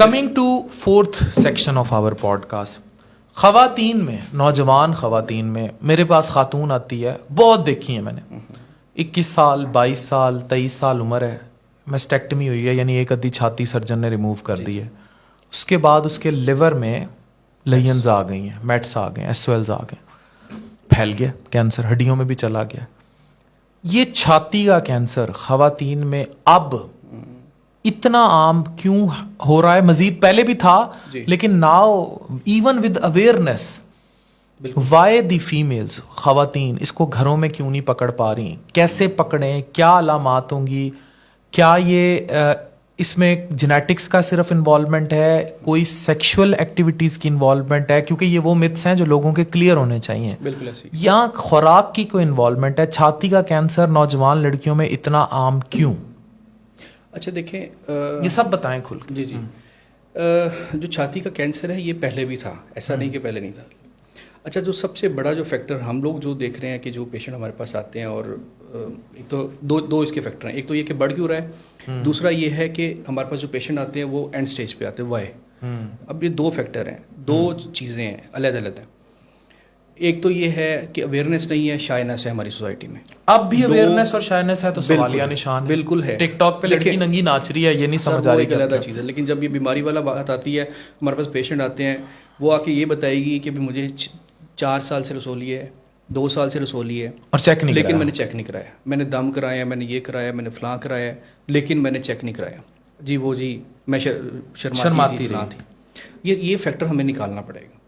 Coming to fourth section of our podcast, خواتین میں، نوجوان خواتین میں میرے پاس خاتون آتی ہے، بہت دیکھی ہیں میں نے، 21 سال 22 سال 23 سال عمر ہے، میسٹیکٹمی ہوئی ہے، یعنی ایک ادھی چھاتی سرجن نے ریموو کر دی ہے، اس کے بعد اس کے لیور میں لینز آ گئی ہیں، میٹس آ گئے ہیں، ایسویلز آ گئے، پھیل گیا کینسر، ہڈیوں میں بھی چلا گیا۔ یہ چھاتی کا کینسر خواتین میں اب اتنا عام کیوں ہو رہا ہے؟ مزید پہلے بھی تھا لیکن now even with awareness, why the families, خواتین اس کو گھروں میں کیوں نہیں پکڑ پا رہی؟ کیسے پکڑیں؟ کیا علامات ہوں گی؟ کیا یہ اس میں جینیٹکس کا صرف انوالومنٹ ہے؟ کوئی سیکشول ایکٹیویٹیز کی انوالومنٹ ہے؟ کیونکہ یہ وہ متس ہیں جو لوگوں کے کلیئر ہونے چاہیے۔ بالکل ایسی، یا خوراک کی کوئی انوالومنٹ ہے؟ چھاتی کا کینسر نوجوان لڑکیوں میں اتنا عام کیوں؟ اچھا دیکھیں، یہ سب بتائیں کھل کے۔ جی جو چھاتی کا کینسر ہے یہ پہلے بھی تھا، ایسا نہیں کہ پہلے نہیں تھا۔ اچھا، جو سب سے بڑا جو فیکٹر ہم لوگ جو دیکھ رہے ہیں کہ جو پیشنٹ ہمارے پاس آتے ہیں، اور ایک تو دو اس کے فیکٹر ہیں، ایک تو یہ کہ بڑھ کیوں رہا ہے، دوسرا یہ ہے کہ ہمارے پاس جو پیشنٹ آتے ہیں وہ اینڈ سٹیج پہ آتے ہیں، وائی۔ اب یہ دو فیکٹر ہیں، دو چیزیں ہیں، علیحدہ علیحدہ ہیں۔ ایک تو یہ ہے کہ اویئرنیس نہیں ہے، شائنس ہے ہماری سوسائٹی میں۔ اب بھی اویئرنیس اور شائنس ہے تو سوالیہ نشان ہے۔ بالکل ہے، ٹک ٹاک پہ لڑکی ننگی ناچ رہی ہے، یہ نہیں سمجھ آ رہی کہ علیحدہ چیز ہے۔ لیکن جب یہ بیماری والا بات آتی ہے، ہمارے پاس پیشنٹ آتے ہیں، وہ آ کے یہ بتائے گی کہ مجھے 4 سال سے رسولی ہے، 2 سال سے رسولی ہے، اور چیک نہیں، لیکن میں نے چیک نہیں کرایا، میں نے دم کرایا، میں نے یہ کرایا، میں نے فلاں کرایا، لیکن میں نے چیک نہیں کرایا۔ جی وہ جی میں شرماتی تھی۔ یہ فیکٹر ہمیں نکالنا پڑے گا۔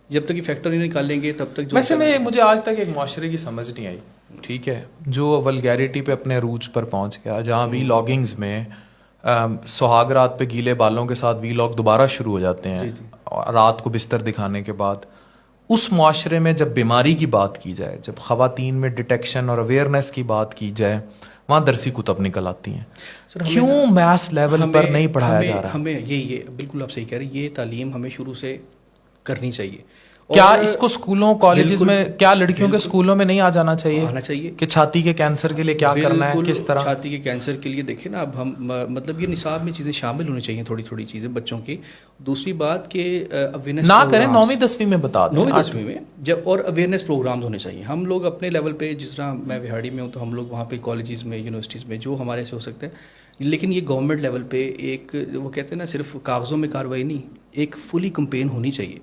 جب تک یہ فیکٹر نہیں نکالیں گے تب تک ویسے مجھے آج تک ایک معاشرے کی سمجھ نہیں آئی، ٹھیک ہے، جو ولگیرٹی پہ اپنے عروج پر پہنچ گیا، جہاں وی لاگنگز میں سہاگ رات پہ گیلے بالوں کے ساتھ وی لاگ دوبارہ شروع ہو جاتے ہیں رات کو بستر دکھانے کے بعد، اس معاشرے میں جب بیماری کی بات کی جائے، جب خواتین میں ڈیٹیکشن اور اویئرنیس کی بات کی جائے، وہاں درسی کتب نکل آتی ہیں۔ کیوں میس لیول پر نہیں پڑھایا جا رہا؟ ہمیں یہ بالکل آپ صحیح کہہ رہے ہیں، یہ تعلیم ہمیں شروع سے کرنی چاہیے۔ کیا اس کو اسکولوں کالجز میں، کیا لڑکیوں کے اسکولوں میں نہیں آ جانا چاہیے؟ آنا چاہیے کہ چھاتی کے کینسر کے لیے کیا کرنا ہے، کس طرح چھاتی کے کینسر کے لیے دیکھیں نا، اب ہم مطلب یہ نصاب میں چیزیں شامل ہونی چاہیے، تھوڑی تھوڑی چیزیں بچوں کی۔ دوسری بات کہ اویئرنیس نہ کریں، 9ویں 10ویں میں بتا دیں، 9ویں 10ویں میں جب، اور اویئرنیس پروگرامز ہونے چاہیے۔ ہم لوگ اپنے لیول پہ، جس طرح میں وہاڑی میں ہوں تو ہم لوگ وہاں پہ کالجز میں، یونیورسٹیز میں جو ہمارے سے ہو سکتا ہے، لیکن یہ گورنمنٹ لیول پہ ایک وہ کہتے ہیں نا صرف کاغذوں میں کارروائی نہیں، ایک فلی کمپین ہونی چاہیے۔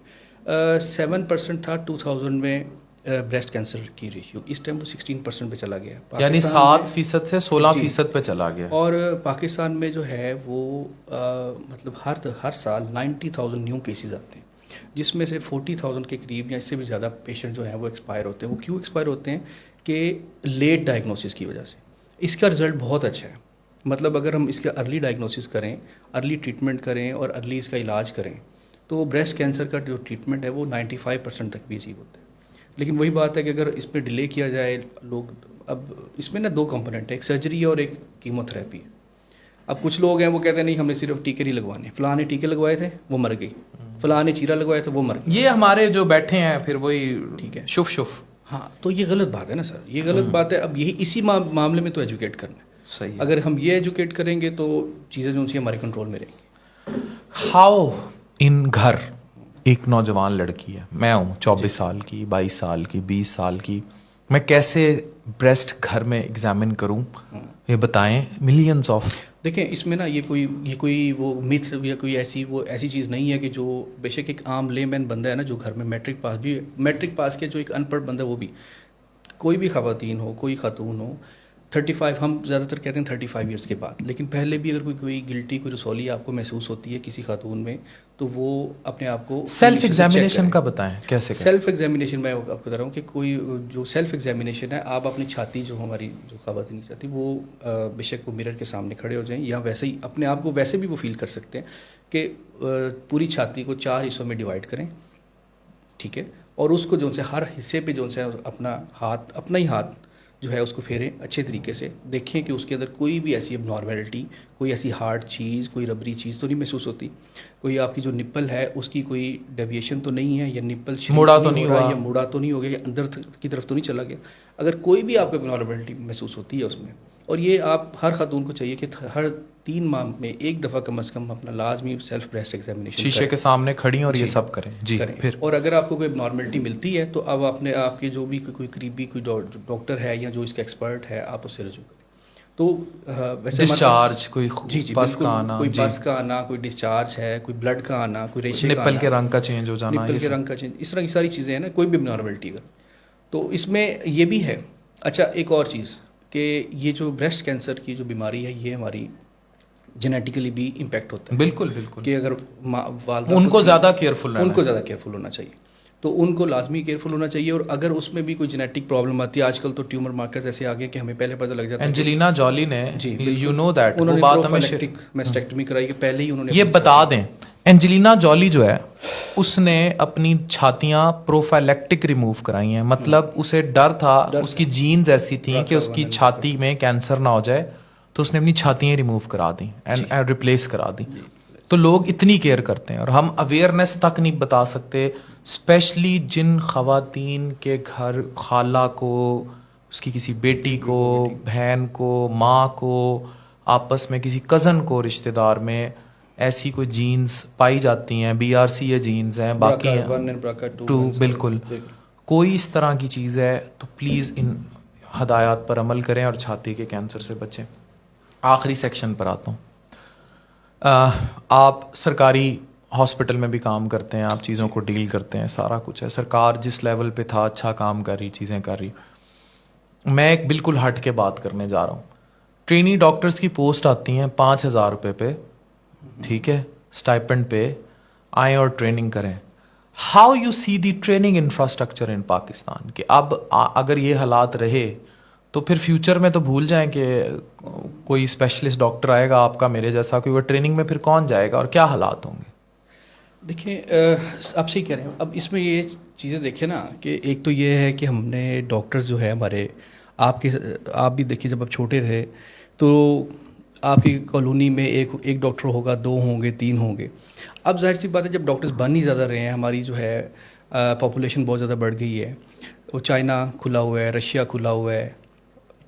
7% تھا 2000 میں بریسٹ کینسر کی ریشیو، اس ٹائم وہ 16% پہ چلا گیا، یعنی 7% سے 16% پہ چلا گیا۔ اور پاکستان میں جو ہے وہ مطلب ہر سال 90,000 نیو کیسز آتے ہیں، جس میں سے 40,000 کے قریب یا اس سے بھی زیادہ پیشنٹ جو ہیں وہ ایکسپائر ہوتے ہیں۔ وہ کیوں ایکسپائر ہوتے ہیں؟ کہ لیٹ ڈائگنوسس کی وجہ سے۔ اس کا رزلٹ بہت اچھا ہے، مطلب اگر ہم اس کا ارلی ڈائگنوسس کریں، ارلی ٹریٹمنٹ کریں اور ارلی اس کا علاج کریں تو بریسٹ کینسر کا جو ٹریٹمنٹ ہے وہ 95% تک بھی اچیو ہوتا ہے۔ لیکن وہی بات ہے کہ اگر اس پہ ڈیلے کیا جائے، لوگ اب اس میں نا 2 کمپوننٹ ہے، ایک سرجری ہے اور ایک کیمو تھراپی ہے۔ اب کچھ لوگ ہیں وہ کہتے ہیں نہیں ہم نے صرف ٹیکے نہیں لگوانے، فلاں نے ٹیکے لگوائے تھے وہ مر گئی، فلاں نے چیرا لگوایا تھا وہ مر گئی۔ یہ ہمارے جو بیٹھے ہیں پھر وہی ٹھیک ہے شف ہاں، تو یہ غلط بات ہے نا سر، یہ غلط بات ہے۔ اب یہی اسی معاملے میں تو ایجوکیٹ کرنا ہے۔ صحیح، اگر ہم یہ ایجوکیٹ کریں گے تو چیزیں جو سی ہمارے کنٹرول میں رہیں گی۔ ہاؤ ان گھر ایک نوجوان لڑکی ہے، میں ہوں 24 سال کی، 22 سال کی، 20 سال کی، میں کیسے بریسٹ گھر میں ایگزامن کروں؟ یہ بتائیں۔ ملینز آف، دیکھیں اس میں نا یہ کوئی وہ میتھ یا کوئی ایسی چیز نہیں ہے کہ جو بے شک ایک عام لے مین بندہ ہے نا جو گھر میں میٹرک پاس کے جو ایک ان پڑھ بندہ، وہ بھی کوئی بھی خواتین ہو، کوئی خاتون ہو، 35، ہم زیادہ تر کہتے ہیں 35 ایئرس کے بعد، لیکن پہلے بھی اگر کوئی گلٹی، کوئی رسولی آپ کو محسوس ہوتی ہے کسی خاتون میں، تو وہ اپنے آپ کو سیلف ایگزامینیشن کا بتائیں کیسے؟ سیلف ایگزامینیشن میں آپ کو بتا رہا ہوں کہ کوئی جو سیلف ایگزامینیشن ہے، آپ اپنی چھاتی جو ہماری جو خواتین کی چھاتی، وہ بے شک وہ مرر کے سامنے کھڑے ہو جائیں، یا ویسے ہی اپنے آپ کو ویسے بھی وہ فیل کر سکتے ہیں کہ پوری چھاتی کو 4 حصوں میں ڈیوائڈ کریں، ٹھیک ہے، اور اس کو جو سے ہر حصے پہ جو سے اپنا ہی ہاتھ جو ہے اس کو پھیریں اچھے طریقے سے، دیکھیں کہ اس کے اندر کوئی بھی ایسی اب نارملٹی، کوئی ایسی ہارڈ چیز، کوئی ربری چیز تو نہیں محسوس ہوتی، کوئی آپ کی جو نپل ہے اس کی کوئی ڈیویشن تو نہیں ہے، یا نپل مڑا تو نہیں ہوا، یا مڑا تو نہیں ہو گیا، یا اندر کی طرف تو نہیں چلا گیا۔ اگر کوئی بھی آپ کو نارملٹی محسوس ہوتی ہے اس میں، اور یہ آپ ہر خاتون کو چاہیے کہ ہر 3 ماہ میں ایک دفعہ کم از کم اپنا لازمی سیلف بریسٹ ایگزامینیشن شیشے کے سامنے کھڑی اور یہ سب کریں جی کریں. پھر اور اگر آپ کو کوئی نارملٹی ملتی ہے تو اب آپ کے جو بھی کوئی قریبی کوئی ڈاکٹر ہے یا جو اس کا ایکسپرٹ ہے آپ اس سے رجوع کریں. تو ویسے ڈسچارج کوئی جی پس کا آنا، کوئی پس کا آنا، کوئی ڈسچارج ہے، کوئی بلڈ کا آنا، کوئی ریشے کا نپل کے رنگ کا چینج ہو جانا، نپل کے رنگ کا چینج، اس طرح کی ساری چیزیں ہیں نا، کوئی بھی نارملٹی کا. تو اس میں یہ بھی ہے. اچھا ایک اور چیز کہ یہ جو بریسٹ کینسر کی جو بیماری ہے یہ ہماری جینیٹیکلی بھی امپیکٹ ہوتا ہے. بالکل بالکل، کہ اگر والدہ ان کو زیادہ کیئرفل ان کو زیادہ کیئرفل ہونا چاہیے، تو ان کو لازمی کیئرفل ہونا چاہیے. اور اگر اس میں بھی کوئی جینیٹک پرابلم آتی ہے، آج کل تو ٹیومر مارکرز ایسے آگے کہ ہمیں پہلے پتہ لگ جاتا ہے. اینجلینا جولی نے جی یو نو دیٹ انہوں وہ نے بات ہمیں میسٹیکٹمی کرائی کہ پہلے ہی انہوں نے یہ بتا دیں. اینجلینا جولی جو ہے اس نے اپنی چھاتیاں پروفائلیکٹک ریموو کرائی ہیں، مطلب اسے ڈر تھا، اس کی جینز ایسی تھیں کہ اس کی چھاتی میں کینسر نہ ہو جائے، تو اس نے اپنی چھاتیاں ریموو کرا دیں اینڈ ریپلیس کرا دیں. تو لوگ اتنی کیئر کرتے ہیں اور ہم اویئرنیس تک نہیں بتا سکتے، اسپیشلی جن خواتین کے گھر خالہ کو، اس کی کسی بیٹی کو، بہن کو، ماں کو، آپس میں کسی کزن کو، رشتہ دار میں ایسی کوئی جینز پائی جاتی ہیں، BRCA یہ جینز ہیں، باقی ٹو بالکل کوئی اس طرح کی چیز ہے تو پلیز ان ہدایات پر عمل کریں اور چھاتی کے کینسر سے بچیں. آخری سیکشن پر آتا ہوں. آپ سرکاری ہاسپٹل میں بھی کام کرتے ہیں، آپ چیزوں کو ڈیل کرتے ہیں، سارا کچھ ہے. سرکار جس لیول پہ تھا اچھا کام کر رہی، چیزیں کر رہی. میں ایک بالکل ہٹ کے بات کرنے جا رہا ہوں. ٹرینی ڈاکٹرز کی پوسٹ آتی ہیں 5,000 روپے پہ، ٹھیک ہے، اسٹائپنڈ پہ، آئیں اور ٹریننگ کریں. How you see the training infrastructure in Pakistan, کہ اب اگر یہ حالات رہے تو پھر فیوچر میں تو بھول جائیں کہ کوئی اسپیشلسٹ ڈاکٹر آئے گا آپ کا میرے جیسا، کوئی وہ ٹریننگ میں پھر کون جائے گا اور کیا حالات ہوں گے؟ دیکھیں آپ صحیح کہہ رہے ہیں. اب اس میں یہ چیزیں دیکھیں نا کہ ایک تو یہ ہے کہ ہم نے ڈاکٹر جو ہے ہمارے، آپ بھی دیکھیے جب آپ چھوٹے تھے تو آپ کی کالونی میں ایک ڈاکٹر ہوگا، 2 ہوں گے، 3 ہوں گے. اب ظاہر سی بات ہے جب ڈاکٹرز بن ہی زیادہ رہے ہیں، ہماری جو ہے پاپولیشن بہت زیادہ بڑھ گئی ہے. وہ چائنا کھلا ہوا ہے، رشیا کھلا ہوا ہے،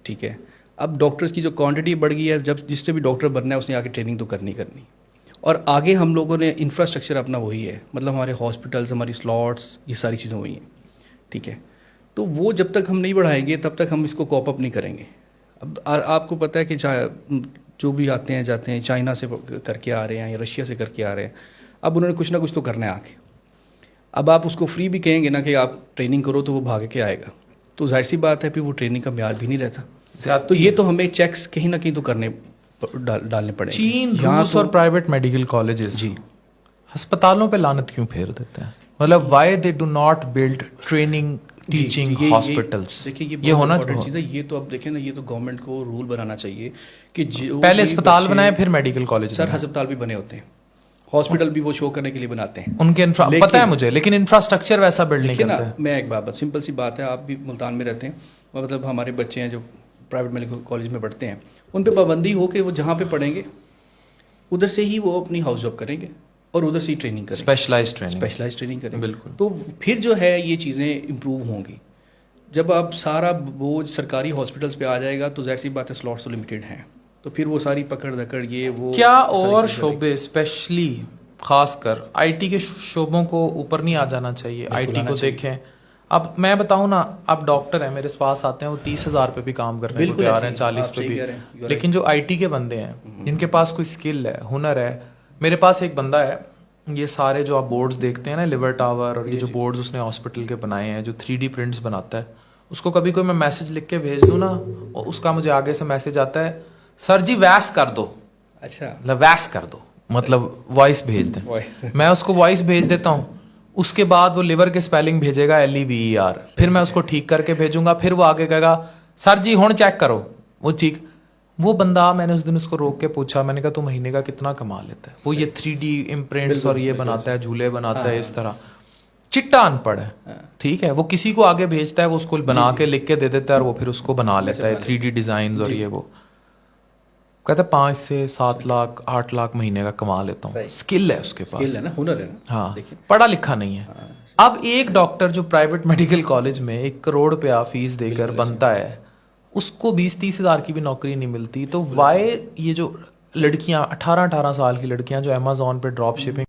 ٹھیک ہے. اب ڈاکٹرز کی جو کوانٹٹی بڑھ گئی ہے، جب جس نے بھی ڈاکٹر بننا ہے اس نے آگے ٹریننگ تو کرنی. اور آگے ہم لوگوں نے انفراسٹرکچر اپنا وہی ہے، مطلب ہمارے ہاسپٹلز، ہماری سلاٹس، یہ ساری چیزیں وہی ہیں، ٹھیک ہے. تو وہ جب تک ہم نہیں بڑھائیں گے تب تک ہم اس کو کوپ اپ نہیں کریں گے. اب آپ کو پتہ ہے کہ جو بھی آتے ہیں جاتے ہیں، چائنا سے کر کے آ رہے ہیں یا رشیا سے کر کے آ رہے ہیں. اب انہوں نے کچھ نہ کچھ تو کرنا ہے آگے. اب آپ اس کو فری بھی کہیں گے نا کہ آپ ٹریننگ کرو تو وہ بھاگ کے آئے گا، تو ظاہر سی بات ہے پھر وہ ٹریننگ کا معیار بھی نہیں رہتا. تو یہ تو ہمیں چیکس کہیں نہ کہیں تو کرنے ڈالنے پڑیں. چین، روس اور پرائیویٹ میڈیکل کالجز جی ہسپتالوں پہ لعنت کیوں پھیر دیتے ہیں؟ مطلب why they do not build training teaching hospitals? دیکھیے یہ ہونا چیز ہے. یہ تو اب دیکھیں نا، یہ تو گورنمنٹ کو رول بنانا چاہیے کہ پہلے اسپتال بنائے پھر میڈیکل کالج. سر ہسپتال بھی بنے ہوتے ہیں، ہاسپٹل بھی وہ شو کرنے کے لیے بناتے ہیں ان کے پتہ ہے مجھے، لیکن انفراسٹرکچر ویسا بلڈ نہیں کرتے. میں ایک بات سمپل سی بات ہے، آپ بھی ملتان میں رہتے ہیں، مطلب ہمارے بچے ہیں جو پرائیویٹ میڈیکل کالج میں پڑھتے ہیں، ان پہ پابندی ہو کہ وہ جہاں پہ پڑھیں گے ادھر سے ہی وہ اپنی ہاؤس جاب کریں گے اور ادھر سے ہی ٹریننگ کریں، اسپیشلائز ٹریننگ کریں. بالکل. تو پھر جو ہے یہ چیزیں امپروو ہوں گی. جب آپ سارا بوجھ سرکاری ہاسپٹلس پہ آ جائے گا تو ظاہر سی بات ہے سلاٹس تو لمیٹیڈ ہیں، تو پھر وہ ساری پکڑ دکڑ یہ وہ کیا اور شعبے اسپیشلی خاص کر IT کے شعبوں کو اوپر نہیں آ جانا چاہیے؟ IT کو دیکھیں. اب میں بتاؤں نا، اب ڈاکٹر ہیں میرے پاس آتے ہیں، وہ 30,000 پہ بھی کام کرنے کو تیار ہیں، 40 پہ بھی. لیکن جو IT کے بندے ہیں جن کے پاس کوئی اسکل ہے، ہنر ہے. میرے پاس ایک بندہ ہے، یہ سارے جو آپ بورڈز دیکھتے ہیں نا، لیور ٹاور اور یہ جو بورڈز اس نے ہاسپٹل کے بنائے ہیں، جو 3D پرنٹس بناتا ہے، اس کو کبھی کوئی میں میسج لکھ کے بھیج دوں نا، اور اس کا مجھے آگے سے میسج آتا ہے، سر جی ویکس کر دو. اچھا مطلب ویکس کر دو، مطلب وائس بھیج دیں. میں اس کو وائس بھیج دیتا ہوں، اس کے بعد وہ لیور کے اسپیلنگ بھیجے گا LEVER، پھر میں اس کو ٹھیک کر کے بھیجوں گا، پھر وہ آگے کہے گا سر جی ہون چیک کرو، وہ ٹھیک. وہ بندہ، میں نے اس دن اس کو روک کے پوچھا، میں نے کہا تو مہینے کا کتنا کما لیتا ہے؟ وہ یہ 3D امپرنٹس اور یہ بناتا ہے، جھولے بناتا ہے، اس طرح چٹا ان پڑھ ہے، ٹھیک ہے. وہ کسی کو آگے بھیجتا ہے، وہ اس کو بنا کے لکھ کے دے دیتا ہے اور وہ پھر اس کو بنا لیتا ہے 3D ڈیزائنز اور یہ وہ. کہتا ہے 5 سے 7 لاکھ 8 لاکھ مہینے کا کما لیتا ہوں. اسکل ہے اس کے پاس، ہنر ہے. ہاں، پڑھا لکھا نہیں ہے. اب ایک ڈاکٹر جو پرائیویٹ میڈیکل کالج میں 1 کروڑ روپیہ فیس دے کر بنتا ہے، اس کو 20-30 ہزار کی بھی نوکری نہیں ملتی. تو وائی یہ جو لڑکیاں 18 سال کی لڑکیاں جو امیزون پہ ڈراپ شپنگ